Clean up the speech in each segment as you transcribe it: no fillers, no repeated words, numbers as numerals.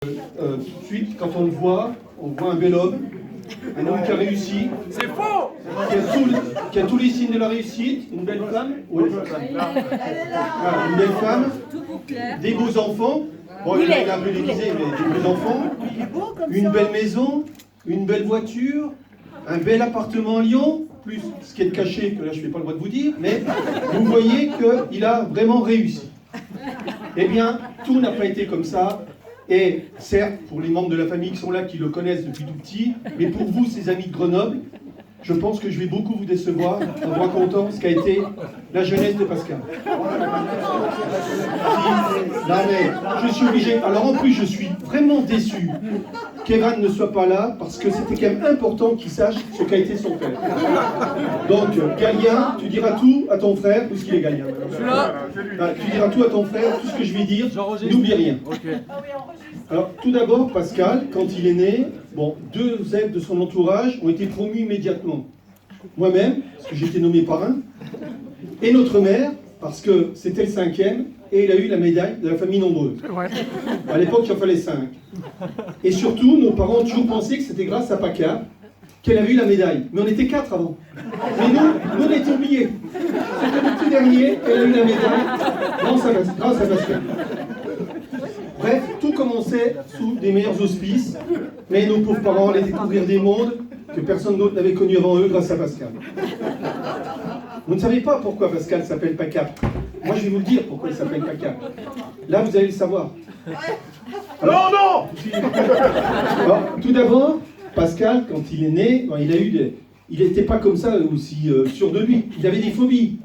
Tout de suite, quand on le voit, on voit un bel homme, un homme qui a réussi. C'est faux! Qui a tous les signes de la réussite, une belle femme. Oui. Voilà, une belle femme, des beaux enfants. Bon, il est un peu déguisé, mais des beaux enfants. Une belle maison, une belle voiture, un bel appartement à Lyon, plus ce qui est caché, que là je n'ai pas le droit de vous dire, mais vous voyez qu'il a vraiment réussi. Eh bien, tout n'a pas été comme ça. Et certes, pour les membres de la famille qui sont là, qui le connaissent depuis tout petit, mais pour vous, ses amis de Grenoble, je pense que je vais beaucoup vous décevoir en vous racontant ce qu'a été la jeunesse de Pascal. Non mais, je suis obligé. Alors en plus, je suis vraiment déçu qu'Evan ne soit pas là, parce que c'était quand même important qu'il sache ce qu'a été son père. Donc, Galien, tu diras tout à ton frère, puisqu'il est Galien. Tu diras tout à ton frère, tout ce que je vais dire, n'oublie rien. Alors, tout d'abord, Pascal, quand il est né, bon, 2 aides de son entourage ont été promus immédiatement. Moi-même, parce que j'ai été nommé parrain, et notre mère, parce que c'était le 5e, et il a eu la médaille de la famille nombreuse. À l'époque, il en fallait 5. Et surtout, nos parents ont toujours pensé que c'était grâce à Paca qu'elle avait eu la médaille. Mais on était 4 avant. Mais nous on était oubliés. C'était le petit dernier, elle a eu la médaille grâce à Pascal. Bref, tout commençait sous des meilleurs auspices, mais nos pauvres parents allaient découvrir des mondes que personne d'autre n'avait connus avant eux grâce à Pascal. Vous ne savez pas pourquoi Pascal s'appelle PACAP. Moi, je vais vous le dire pourquoi il s'appelle PACAP. Là, vous allez le savoir. Alors, alors, tout d'abord, Pascal, quand il est né, il n'était pas comme ça aussi sûr de lui. Il avait des phobies.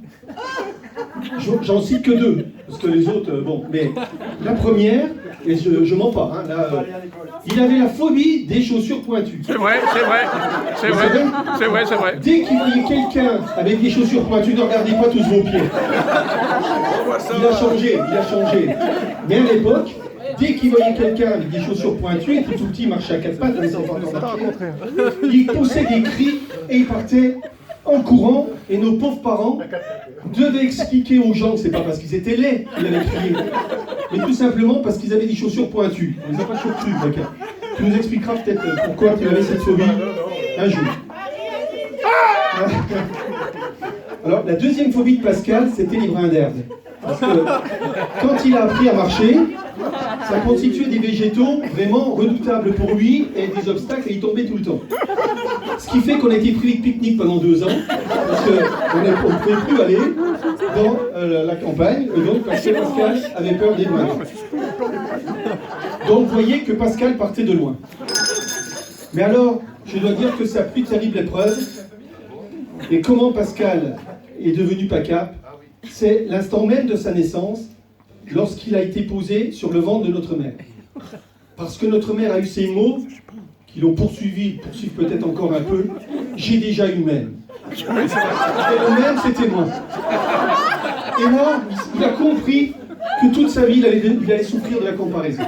J'en cite que 2, parce que les autres, bon. Mais la première, et je mens pas, hein, là, il avait la phobie des chaussures pointues. C'est vrai. Dès qu'il voyait quelqu'un avec des chaussures pointues, ne regardez pas tous vos pieds. Il a changé. Mais à l'époque, dès qu'il voyait quelqu'un avec des chaussures pointues, et puis tout petit, il marchait à 4 pattes, les enfants marchaient, il poussait des cris et il partait en courant, et nos pauvres parents devaient expliquer aux gens que c'est pas parce qu'ils étaient laids qu'ils avaient crié, mais tout simplement parce qu'ils avaient des chaussures pointues. On les a pas toujours cru, d'accord. Tu nous expliqueras peut-être pourquoi tu avais cette phobie un jour. Alors, la deuxième phobie de Pascal, c'était les brins d'herbe. Parce que quand il a appris à marcher, ça constituait des végétaux vraiment redoutables pour lui et des obstacles, et il tombait tout le temps. Ce qui fait qu'on a été pris de pique-nique pendant 2 ans, parce qu'on ne pouvait plus aller dans la campagne, et donc parce que Pascal avait peur des brins. Donc vous voyez que Pascal partait de loin. Mais alors, je dois dire que c'est la plus terrible épreuve, et comment Pascal est devenu PACAP, c'est l'instant même de sa naissance, lorsqu'il a été posé sur le ventre de notre mère. Parce que notre mère a eu ces mots, qui l'ont poursuivent peut-être encore un peu, j'ai déjà eu même. Et le même, c'était moi. Et là, il a compris que toute sa vie, il allait souffrir de la comparaison.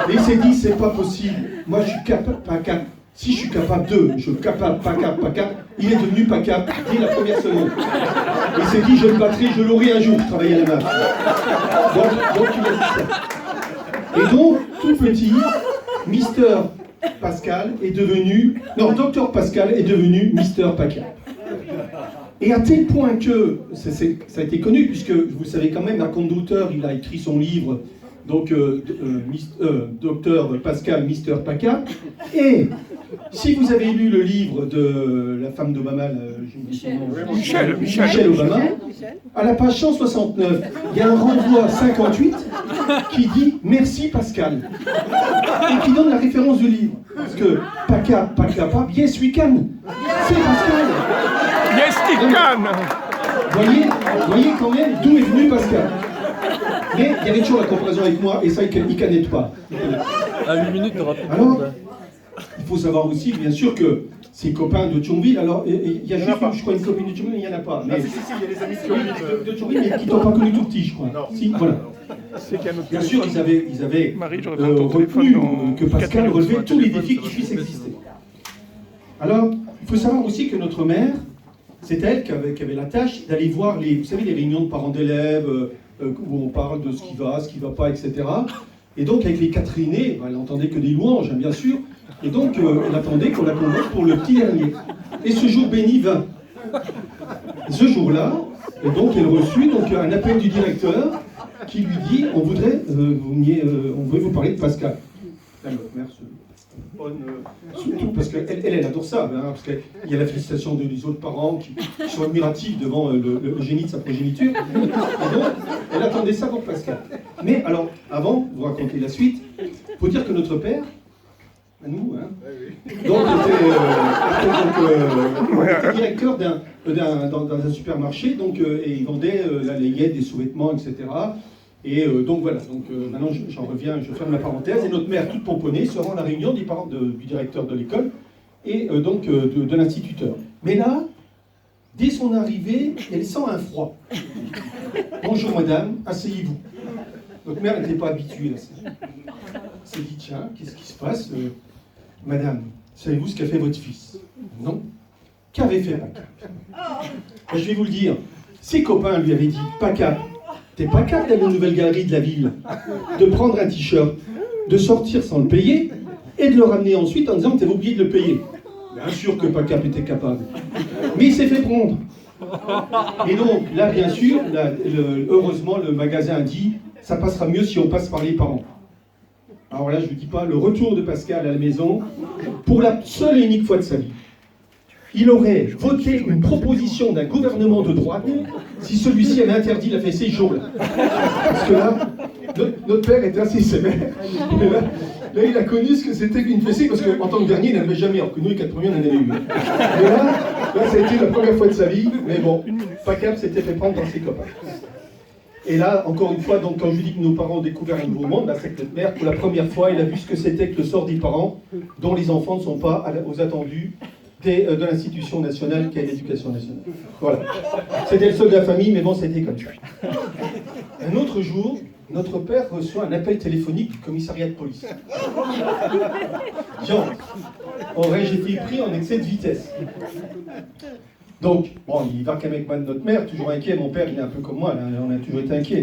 Et il s'est dit, c'est pas possible, moi je suis capable, PACAP. Si je suis capable PACAP, il est devenu PACAP dès la première seconde. Il s'est dit, je le battrai, je l'aurai un jour, travailler à la main. Donc il a dit ça. Et donc, tout petit, Dr Pascal est devenu Mister PACAP. Et à tel point que, ça a été connu, puisque vous savez quand même, un compte d'auteur, il a écrit son livre, donc Dr Pascal Mister PACAP. Et si vous avez lu le livre de la femme d'Obama, Michelle Obama, à la page 169, il y a un renvoi 58 qui dit « Merci Pascal » et qui donne la référence du livre. Parce que PACAP, yes we can, c'est Pascal. Yes, he can. Voyez quand même d'où est venu Pascal. Mais il y avait toujours la comparaison avec moi, et ça, il ne canette pas. À 8 minutes, tu auras plus. Alors, il faut savoir aussi, bien sûr, que ses copains de Thionville, alors, il y a juste, je crois, une copine de Thionville, mais il n'y en a pas. Mais, si, il y a les amis de Thionville. De Thionville, mais qui ne t'ont pas connu tout petit, je crois. Non. Si, voilà. Bien sûr, ils avaient Marie, j'aurais pas ton retenu téléphone dans que Pascal 4 minutes, relevait sur tous les téléphone, défis ça qui va puissent plus exister. Alors, il faut savoir aussi que notre mère, c'est elle qui avait la tâche d'aller voir vous savez, les réunions de parents d'élèves, où on parle de ce qui va pas, etc. Et donc, avec les 4 aînés, elle n'entendait que des louanges, hein, bien sûr. Et donc, elle attendait qu'on la convoque pour le petit dernier. Et ce jour béni vint. Ce jour-là, et donc, elle reçut donc, un appel du directeur qui lui dit on voudrait on veut vous parler de Pascal. Notre mère se bonne, surtout parce qu'elle adore ça, hein, parce qu'il y a la félicitation des autres parents qui sont admiratifs devant le génie de sa progéniture. Et donc, elle attendait ça pour Pascal. Mais alors, avant de vous raconter la suite, il faut dire que notre père, à nous, hein, donc était directeur dans un supermarché, donc, et il vendait la layette, des sous-vêtements, etc. Et donc voilà, donc maintenant j'en reviens, je ferme la parenthèse, et notre mère, toute pomponnée, se rend à la réunion des parents du directeur de l'école et donc de l'instituteur. Mais là, dès son arrivée, elle sent un froid. Bonjour madame, asseyez-vous. Notre mère n'était pas habituée à ça. Elle s'est dit, tiens, qu'est-ce qui se passe madame, savez-vous ce qu'a fait votre fils? Non. Qu'avait fait Pacap? Je vais vous le dire, ses copains lui avaient dit, Pacap, t'es pas capable d'aller aux nouvelles galeries de la ville, de prendre un t-shirt, de sortir sans le payer, et de le ramener ensuite en disant que t'avais oublié de le payer. Bien sûr que Pacap était capable. Mais il s'est fait prendre. Et donc, là, bien sûr, heureusement, le magasin a dit, ça passera mieux si on passe par les parents. Alors là, je ne dis pas, le retour de Pascal à la maison, pour la seule et unique fois de sa vie, il aurait voté une proposition d'un gouvernement de droite si celui-ci avait interdit la fessée ce jour-là. Parce que là, notre père était assez sévère. Et là, il a connu ce que c'était qu'une fessée, parce qu'en tant que dernier, il n'en avait jamais, alors que nous, les 4 premiers, on en avait eu. Mais là, ça a été la première fois de sa vie, mais bon, Pacap s'était fait prendre dans ses copains. Et là, encore une fois, donc, quand je dis que nos parents ont découvert un nouveau monde, c'est que notre mère, pour la première fois, elle a vu ce que c'était que le sort des parents, dont les enfants ne sont pas aux attendus de l'institution nationale qui est l'éducation nationale. Voilà. C'était le seul de la famille, mais bon, c'était comme ça. Un autre jour, notre père reçoit un appel téléphonique du commissariat de police. Jean, aurais-je été pris en excès de vitesse? Donc, bon, il va qu'avec notre mère, toujours inquiet. Mon père, il est un peu comme moi, là, on a toujours été inquiet.